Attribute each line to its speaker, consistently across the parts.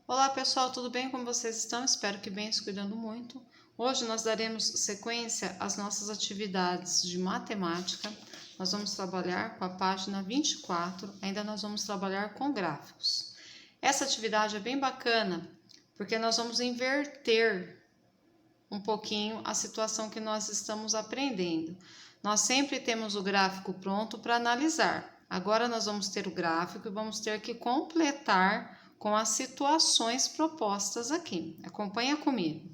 Speaker 1: Olá pessoal, tudo bem? Como vocês estão? Espero que bem, se cuidando muito. Hoje nós daremos sequência às nossas atividades de matemática. Nós vamos trabalhar com a página 24, ainda nós vamos trabalhar com gráficos. Essa atividade é bem bacana, porque nós vamos inverter um pouquinho a situação que nós estamos aprendendo. Nós sempre temos o gráfico pronto para analisar. Agora nós vamos ter o gráfico e vamos ter que completar com as situações propostas aqui. Acompanha comigo.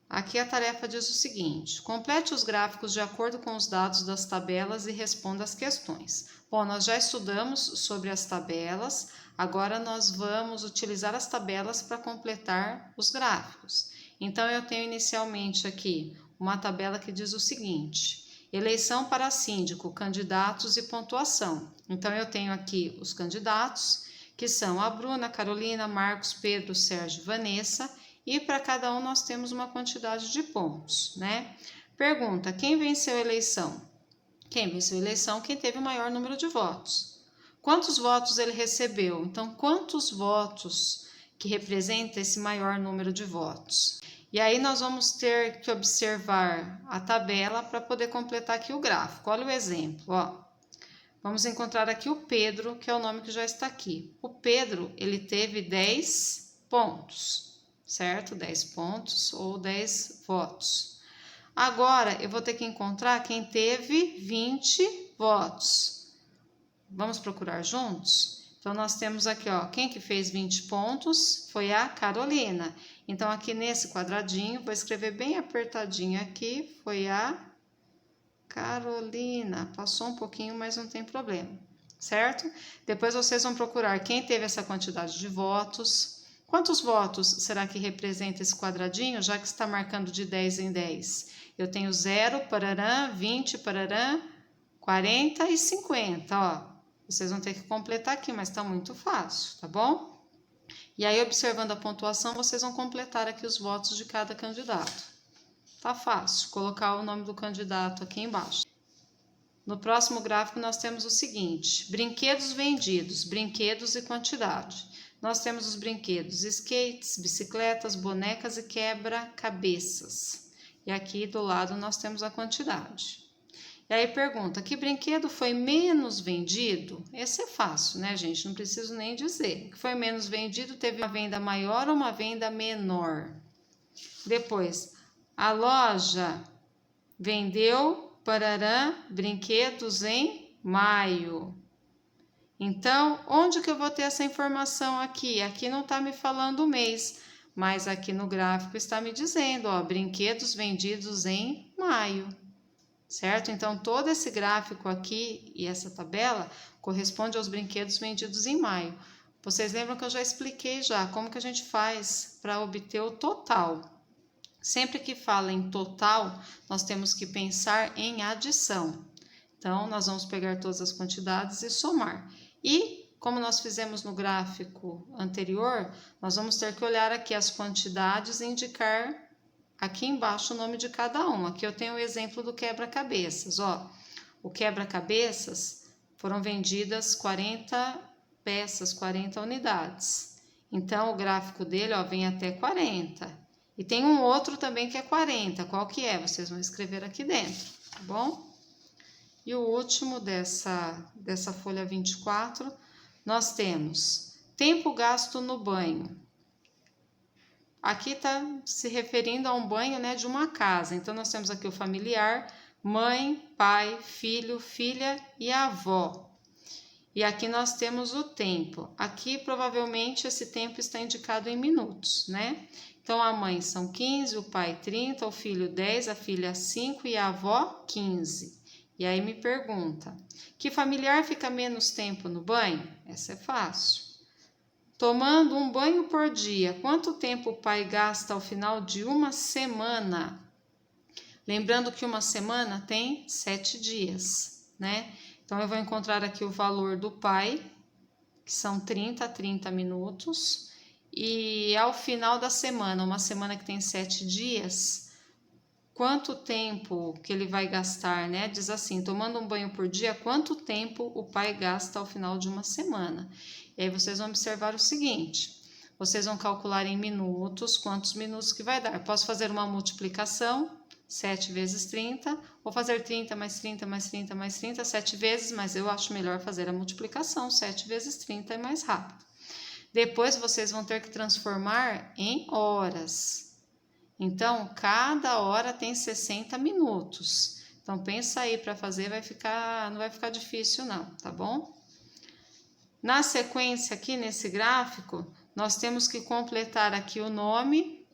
Speaker 1: Aqui a tarefa diz o seguinte: complete os gráficos de acordo com os dados das tabelas e responda as questões. Bom, nós já estudamos sobre as tabelas, agora nós vamos utilizar as tabelas para completar os gráficos. Então, eu tenho inicialmente aqui uma tabela que diz o seguinte: eleição para síndico, candidatos e pontuação. Então, eu tenho aqui os candidatos, que são a Bruna, Carolina, Marcos, Pedro, Sérgio, Vanessa, e para cada um nós temos uma quantidade de pontos, né? Pergunta: quem venceu a eleição? Quem venceu a eleição? Quem teve o maior número de votos. Quantos votos ele recebeu? Então, quantos votos que representa esse maior número de votos? E aí nós vamos ter que observar a tabela para poder completar aqui o gráfico. Olha o exemplo, ó. Vamos encontrar aqui o Pedro, que é o nome que já está aqui. O Pedro, ele teve 10 pontos, certo? 10 pontos ou 10 votos. Agora, eu vou ter que encontrar quem teve 20 votos. Vamos procurar juntos? Então, nós temos aqui, ó, quem que fez 20 pontos foi a Carolina. Então, aqui nesse quadradinho, vou escrever bem apertadinho aqui, foi a Carolina. Passou um pouquinho, mas não tem problema, certo? Depois vocês vão procurar quem teve essa quantidade de votos. Quantos votos será que representa esse quadradinho, já que está marcando de 10 em 10? Eu tenho 0, pararã, 20, pararã, 40 e 50, ó. Vocês vão ter que completar aqui, mas está muito fácil, tá bom? E aí, observando a pontuação, vocês vão completar aqui os votos de cada candidato. Tá fácil, colocar o nome do candidato aqui embaixo. No próximo gráfico nós temos o seguinte: brinquedos vendidos, brinquedos e quantidade. Nós temos os brinquedos: skates, bicicletas, bonecas e quebra-cabeças. E aqui do lado nós temos a quantidade. E aí pergunta: que brinquedo foi menos vendido? Esse é fácil, né, gente? Não preciso nem dizer. O que foi menos vendido teve uma venda maior ou uma venda menor? Depois, a loja vendeu pararã brinquedos em maio. Então, onde que eu vou ter essa informação aqui? Aqui não está me falando o mês, mas aqui no gráfico está me dizendo, ó, brinquedos vendidos em maio, certo? Então, todo esse gráfico aqui e essa tabela corresponde aos brinquedos vendidos em maio. Vocês lembram que eu já expliquei já como que a gente faz para obter o total. Sempre que fala em total, nós temos que pensar em adição. Então, nós vamos pegar todas as quantidades e somar. E, como nós fizemos no gráfico anterior, nós vamos ter que olhar aqui as quantidades e indicar aqui embaixo o nome de cada um. Aqui eu tenho o exemplo do quebra-cabeças, ó. O quebra-cabeças foram vendidas 40 peças, 40 unidades. Então, o gráfico dele, ó, vem até 40. E tem um outro também que é 40. Qual que é? Vocês vão escrever aqui dentro, tá bom? E o último dessa folha 24, nós temos tempo gasto no banho. Aqui está se referindo a um banho, né, de uma casa. Então, nós temos aqui o familiar, mãe, pai, filho, filha e avó. E aqui nós temos o tempo. Aqui, provavelmente, esse tempo está indicado em minutos, né? Então, a mãe são 15, o pai 30, o filho 10, a filha 5 e a avó 15. E aí me pergunta: que familiar fica menos tempo no banho? Essa é fácil. Tomando um banho por dia, quanto tempo o pai gasta ao final de uma semana? Lembrando que uma semana tem 7 dias, né? Então, eu vou encontrar aqui o valor do pai, que são 30 a 30 minutos. E ao final da semana, uma semana que tem 7 dias, quanto tempo que ele vai gastar, né? Diz assim, tomando um banho por dia, quanto tempo o pai gasta ao final de uma semana? E aí vocês vão observar o seguinte: vocês vão calcular em minutos quantos minutos que vai dar. Posso fazer uma multiplicação, 7 vezes 30, ou fazer 30 mais 30 mais 30 mais 30, 7 vezes, mas eu acho melhor fazer a multiplicação, 7 vezes 30 é mais rápido. Depois vocês vão ter que transformar em horas. Então, cada hora tem 60 minutos. Então, pensa aí para fazer, não vai ficar difícil não, tá bom? Na sequência aqui nesse gráfico, nós temos que completar aqui o nome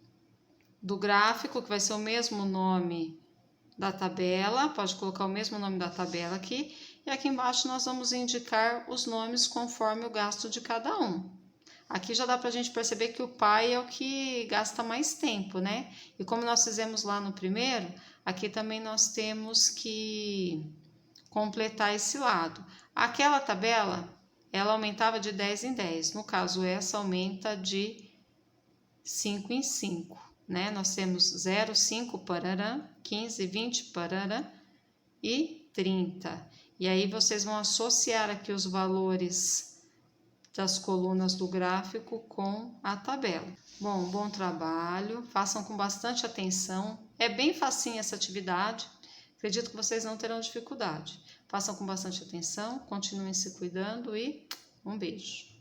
Speaker 1: do gráfico, que vai ser o mesmo nome da tabela, pode colocar o mesmo nome da tabela aqui, e aqui embaixo nós vamos indicar os nomes conforme o gasto de cada um. Aqui já dá para a gente perceber que o pai é o que gasta mais tempo, né? E como nós fizemos lá no primeiro, aqui também nós temos que completar esse lado. Aquela tabela, ela aumentava de 10 em 10, no caso essa aumenta de 5 em 5, né? Nós temos 0, 5, parará, 15, 20, parará e 30. E aí vocês vão associar aqui os valores das colunas do gráfico com a tabela. Bom trabalho, façam com bastante atenção, é bem facinho essa atividade, acredito que vocês não terão dificuldade. Façam com bastante atenção, continuem se cuidando e um beijo.